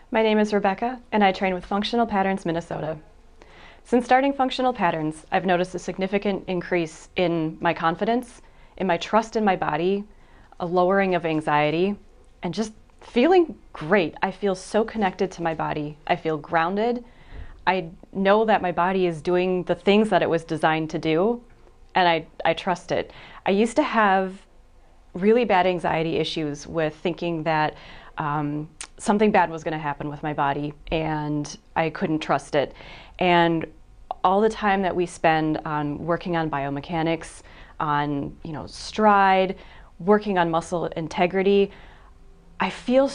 My name is Rebecca, and I train with Functional Patterns Minnesota. Since starting Functional Patterns, I've noticed a significant increase in my confidence, in my trust in my body, a lowering of anxiety, and just feeling great. I feel so connected to my body. I feel grounded. I know that my body is doing the things that it was designed to do, and I trust it. I used to have really bad anxiety issues with thinking that something bad was going to happen with my body, and I couldn't trust it. And all the time that we spend on working on biomechanics, on stride, working on muscle integrity, I feel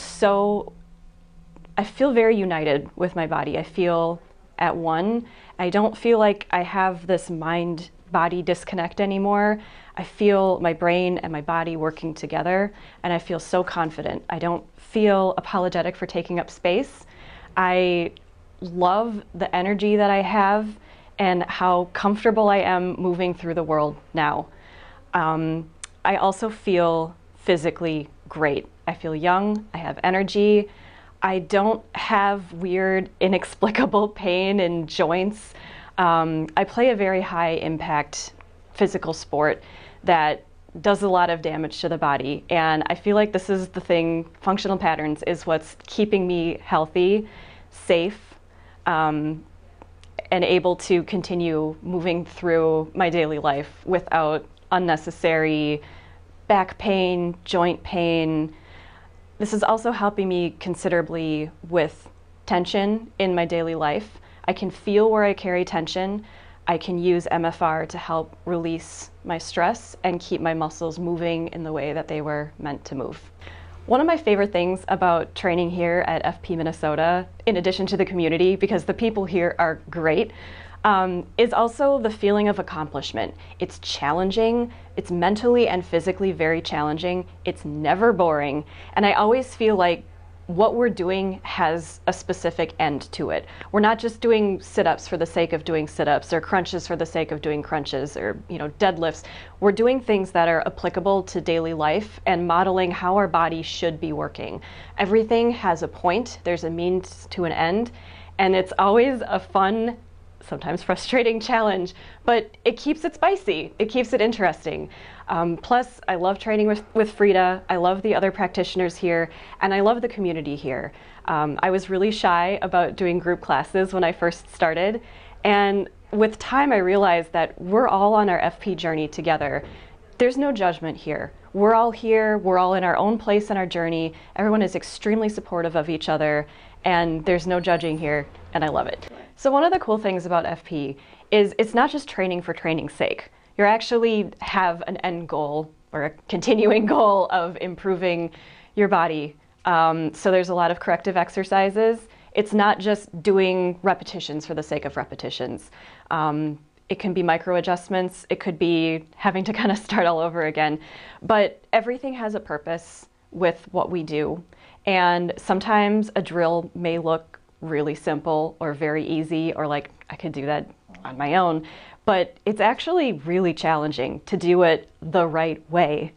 very united with my body. I feel at one. I don't feel like I have this mind-body disconnect anymore. I feel my brain and my body working together, and I feel so confident. I don't feel apologetic for taking up space. I love the energy that I have and how comfortable I am moving through the world now. I also feel physically great. I feel young, I have energy. I don't have weird, inexplicable pain in joints. I play a very high impact physical sport that does a lot of damage to the body. And I feel like this is the thing, Functional Patterns is what's keeping me healthy, safe, and able to continue moving through my daily life without unnecessary back pain, joint pain. This is also helping me considerably with tension in my daily life. I can feel where I carry tension. I can use MFR to help release my stress and keep my muscles moving in the way that they were meant to move. One of my favorite things about training here at FP Minnesota, in addition to the community, because the people here are great, is also the feeling of accomplishment. It's challenging, it's mentally and physically very challenging, it's never boring, and I always feel like what we're doing has a specific end to it. We're not just doing sit-ups for the sake of doing sit-ups or crunches for the sake of doing crunches or deadlifts. We're doing things that are applicable to daily life and modeling how our body should be working. Everything has a point, there's a means to an end, and it's always a fun, sometimes frustrating challenge, but it keeps it spicy, it keeps it interesting. Plus, I love training with Frida, I love the other practitioners here, and I love the community here. I was really shy about doing group classes when I first started, and with time I realized that we're all on our FP journey together. There's no judgment here. We're all here, we're all in our own place in our journey, everyone is extremely supportive of each other, and there's no judging here, and I love it. So one of the cool things about FP is it's not just training for training's sake. You actually have an end goal or a continuing goal of improving your body. So there's a lot of corrective exercises. It's not just doing repetitions for the sake of repetitions. It can be micro adjustments. It could be having to kind of start all over again. But everything has a purpose with what we do. And sometimes a drill may look really simple or very easy, or like I could do that on my own, but it's actually really challenging to do it the right way.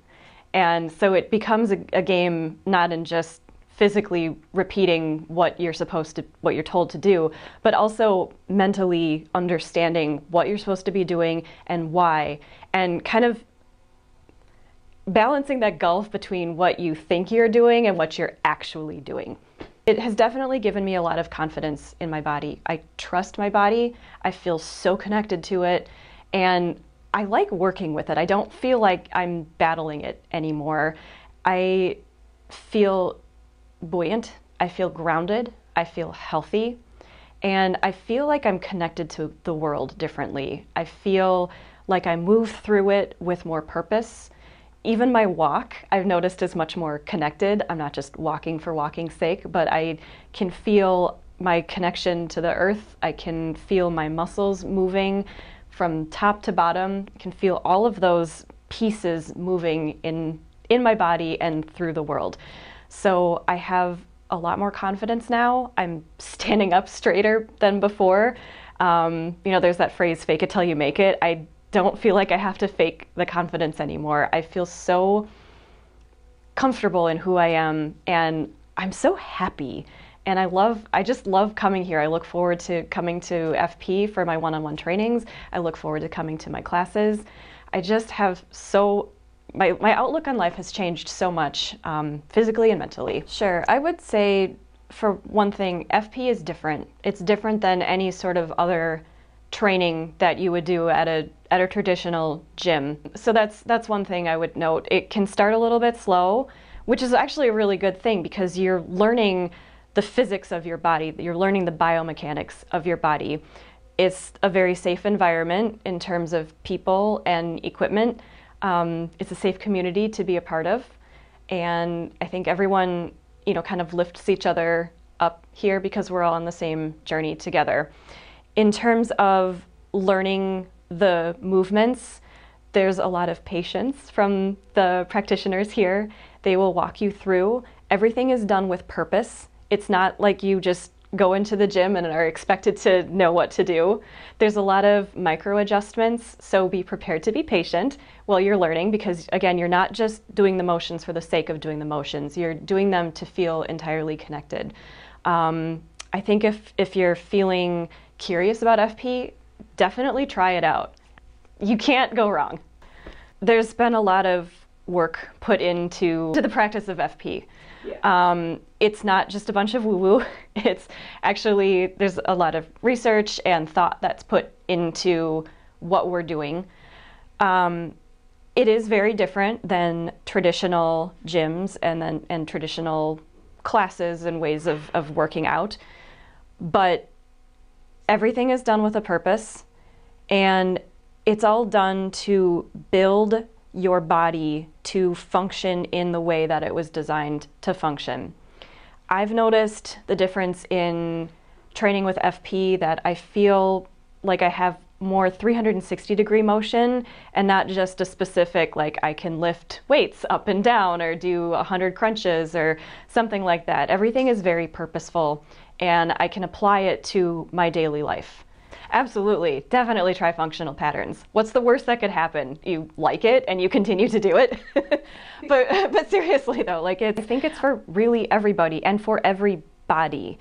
And so it becomes a game not in just physically repeating what you're told to do, but also mentally understanding what you're supposed to be doing and why, and kind of balancing that gulf between what you think you're doing and what you're actually doing. It has definitely given me a lot of confidence in my body. I trust my body, I feel so connected to it, and I like working with it. I don't feel like I'm battling it anymore. I feel buoyant, I feel grounded, I feel healthy, and I feel like I'm connected to the world differently. I feel like I move through it with more purpose. Even my walk, I've noticed, is much more connected. I'm not just walking for walking's sake, but I can feel my connection to the earth. I can feel my muscles moving from top to bottom. I can feel all of those pieces moving in my body and through the world. So I have a lot more confidence now. I'm standing up straighter than before. There's that phrase, fake it till you make it. I don't feel like I have to fake the confidence anymore. I feel so comfortable in who I am, and I'm so happy. And I just love coming here. I look forward to coming to FP for my one-on-one trainings. I look forward to coming to my classes. I just have my outlook on life has changed so much, physically and mentally. Sure, I would say for one thing, FP is different. It's different than any sort of other training that you would do at a traditional gym. So that's one thing I would note. It can start a little bit slow, which is actually a really good thing because you're learning the physics of your body. You're learning the biomechanics of your body. It's a very safe environment in terms of people and equipment. It's a safe community to be a part of. And I think everyone, kind of lifts each other up here because we're all on the same journey together. In terms of learning the movements, there's a lot of patience from the practitioners here. They will walk you through. Everything is done with purpose. It's not like you just go into the gym and are expected to know what to do. There's a lot of micro adjustments, so be prepared to be patient while you're learning because, again, you're not just doing the motions for the sake of doing the motions. You're doing them to feel entirely connected. I think if you're feeling curious about FP, definitely try it out. You can't go wrong. There's been a lot of work put into the practice of FP. Yeah. It's not just a bunch of woo-woo. It's actually, there's a lot of research and thought that's put into what we're doing. It is very different than traditional gyms and traditional classes and ways of working out. But everything is done with a purpose, and it's all done to build your body to function in the way that it was designed to function. I've noticed the difference in training with FP that I feel like I have more 360-degree motion and not just a specific, like I can lift weights up and down or do 100 crunches or something like that. Everything is very purposeful and I can apply it to my daily life. Absolutely, definitely try functional patterns. What's the worst that could happen? You like it and you continue to do it. but seriously though, I think it's for really everybody and for every body.